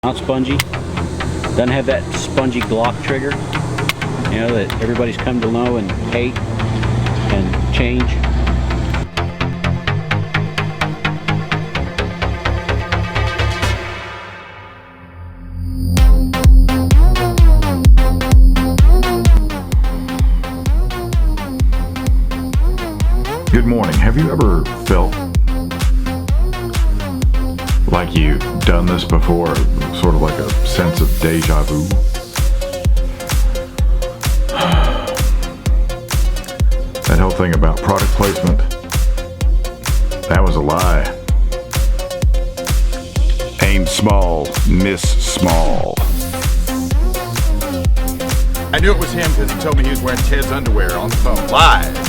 Not spongy. Doesn't have that spongy Glock trigger, you know, that everybody's come to know and hate and change. Good morning. Have you ever felt like you've done this before, sort of like a sense of deja vu? That whole thing about product placement, that was a lie. Aim small, miss small. I knew it was him because he told me he was wearing Ted's underwear on the phone. Live.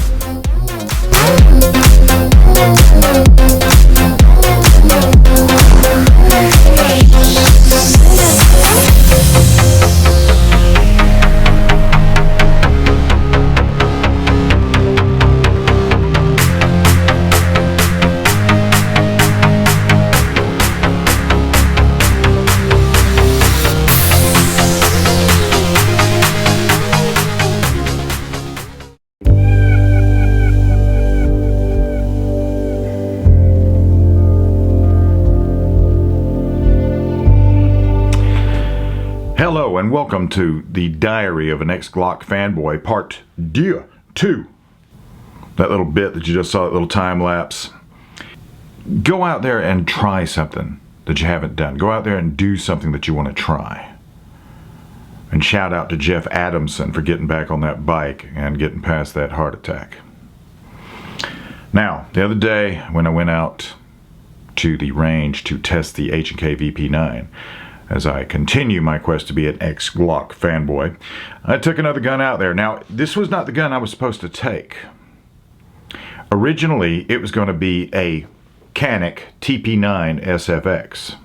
Hello and welcome to the Diary of an Ex-Glock Fanboy, Part 2. That little bit that you just saw, that little time lapse. Go out there and try something that you haven't done. Go out there and do something that you want to try. And shout out to Jeff Adamson for getting back on that bike and getting past that heart attack. Now, the other day when I went out to the range to test the H&K VP9, as I continue my quest to be an ex-Glock fanboy, I took another gun out there. Now, this was not the gun I was supposed to take. Originally, it was going to be a Canik TP9 Sfx.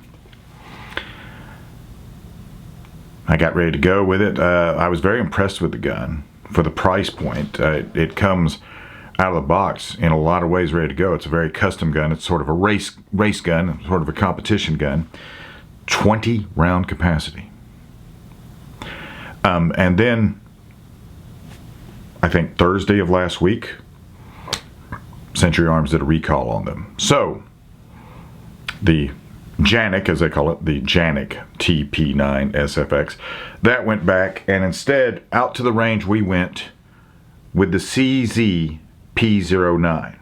I got ready to go with it. I was very impressed with the gun for the price point. It comes out of the box in a lot of ways ready to go. It's a very custom gun. It's sort of a race gun, sort of a competition gun. 20 round capacity. And then I think Thursday of last week, Century Arms did a recall on them. So the Canik, as they call it, the Canik TP9 Sfx, that went back, and instead out to the range we went with the CZ P09.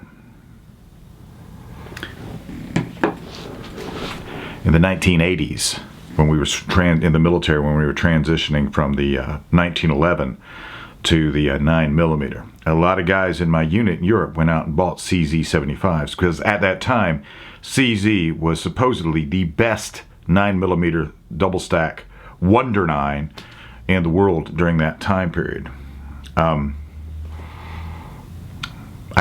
In the 1980s, when we were in the military, when we were transitioning from the 1911 to the 9mm, a lot of guys in my unit in Europe went out and bought CZ 75s because at that time, CZ was supposedly the best 9mm double stack Wonder 9 in the world during that time period. I've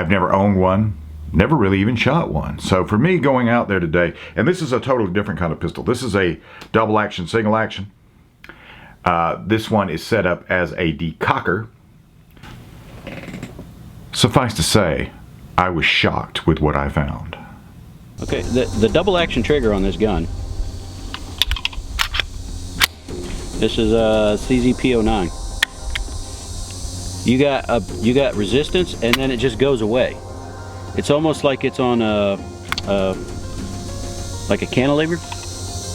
never owned one. Never really even shot one. So for me going out there today, and this is a totally different kind of pistol. This is a double action, single action. This one is set up as a decocker. Suffice to say, I was shocked with what I found. Okay, the double action trigger on this gun. This is a CZ P09. You got resistance, and then it just goes away. It's almost like it's on like a cantilever,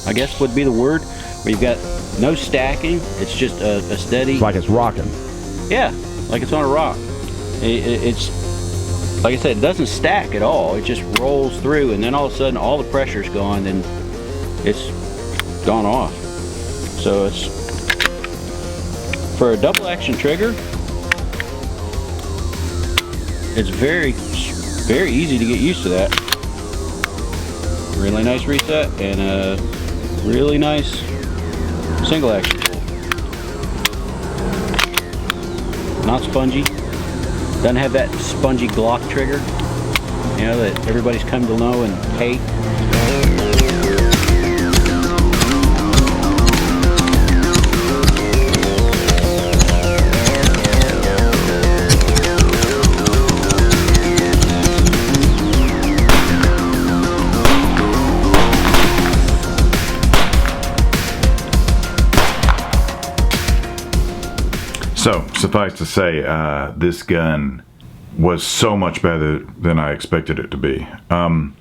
I guess would be the word, where you've got no stacking. It's just a steady. It's like it's rocking. Yeah, like it's on a rock. It's like I said, it doesn't stack at all. It just rolls through, and then all of a sudden, all the pressure's gone, and it's gone off. So it's for a double action trigger. It's very easy to get used to that. Really nice reset and a really nice single action pull. Not spongy. Doesn't have that spongy Glock trigger, you know, that everybody's come to know and hate. So, suffice to say, this gun was so much better than I expected it to be. And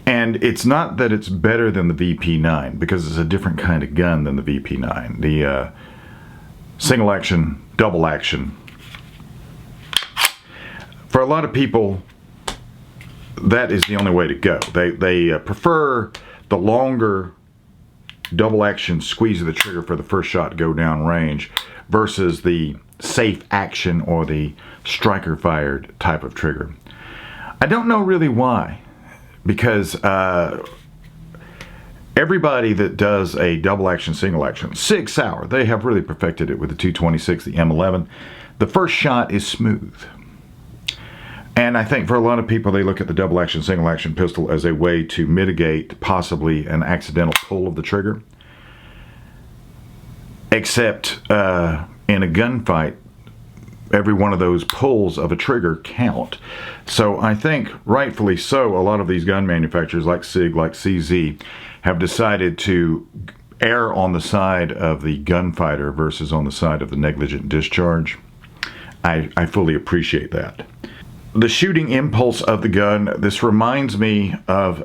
it's not that it's better than the VP9, because it's a different kind of gun than the VP9. The single action, double action. For a lot of people, that is the only way to go. They prefer the longer double action squeeze of the trigger for the first shot to go down range versus the safe action or the striker fired type of trigger. I don't know really why, because everybody that does a double action, single action, Sig Sauer, they have really perfected it with the 226, the M11. The first shot is smooth. And I think for a lot of people, they look at the double action, single action pistol as a way to mitigate possibly an accidental pull of the trigger. Except in a gunfight, every one of those pulls of a trigger count. So I think, rightfully so, a lot of these gun manufacturers like SIG, like CZ, have decided to err on the side of the gunfighter versus on the side of the negligent discharge. I fully appreciate that. The shooting impulse of the gun, this reminds me of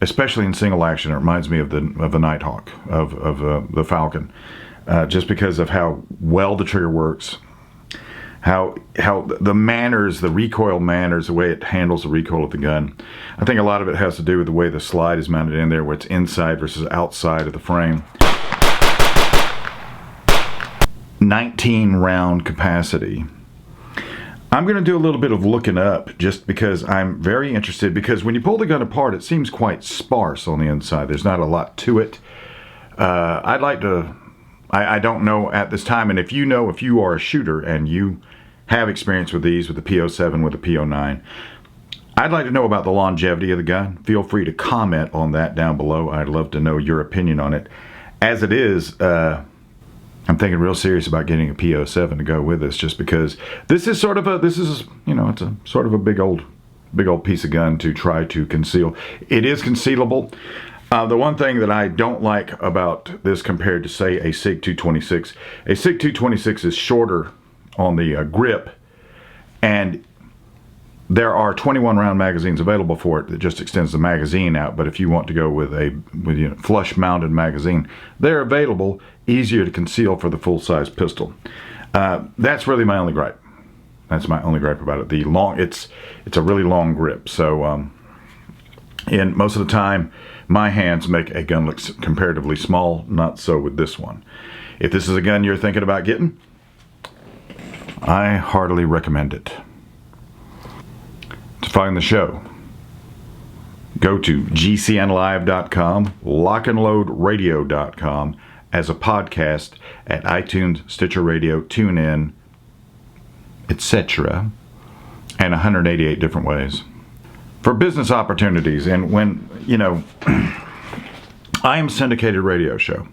especially in single action, it reminds me of the Nighthawk, of the Falcon, just because of how well the trigger works, how the manners, the recoil manners, the way it handles the recoil of the gun. I think a lot of it has to do with the way the slide is mounted in there, where it's inside versus outside of the frame. 19 round capacity. I'm going to do a little bit of looking up just because I'm very interested, because when you pull the gun apart, it seems quite sparse on the inside. There's not a lot to it. I'd like to, I don't know at this time, and if you know, if you are a shooter and you have experience with these, with the P07, with the P09, I'd like to know about the longevity of the gun. Feel free to comment on that down below. I'd love to know your opinion on it. As it is, I'm thinking real serious about getting a P07 to go with this, just because this is sort of a, you know, it's a sort of a big old piece of gun to try to conceal. It is concealable. The one thing that I don't like about this compared to, say, a SIG 226, a SIG 226 is shorter on the grip, and there are 21 round magazines available for it that just extends the magazine out. But if you want to go with you know, flush mounted magazine, they're available, easier to conceal for the full size pistol. That's really my only gripe. That's my only gripe about it. It's a really long grip. So and most of the time my hands make a gun look comparatively small. Not so with this one. If this is a gun you're thinking about getting, I heartily recommend it. To find the show, go to gcnlive.com, lockandloadradio.com, as a podcast at iTunes, Stitcher Radio, Tunein, etc., and 188 different ways. For business opportunities, and when, you know, I am a syndicated radio show,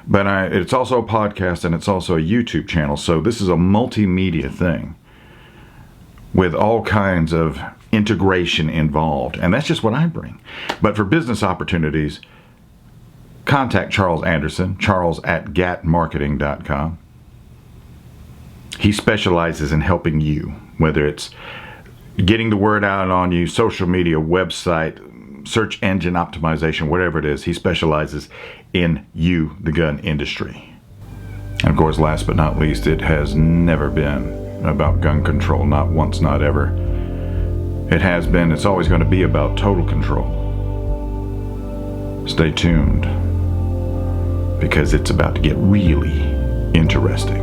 but it's also a podcast and it's also a YouTube channel, so this is a multimedia thing with all kinds of integration involved, and that's just what I bring. But for business opportunities, contact Charles Anderson, charles@gatmarketing.com. He specializes in helping you, whether it's getting the word out on you, social media, website, search engine optimization, whatever it is. He specializes in you, the gun industry. And of course, last but not least, it has never been about gun control, not once, not ever. It has been, it's always going to be about total control. Stay tuned, because it's about to get really interesting.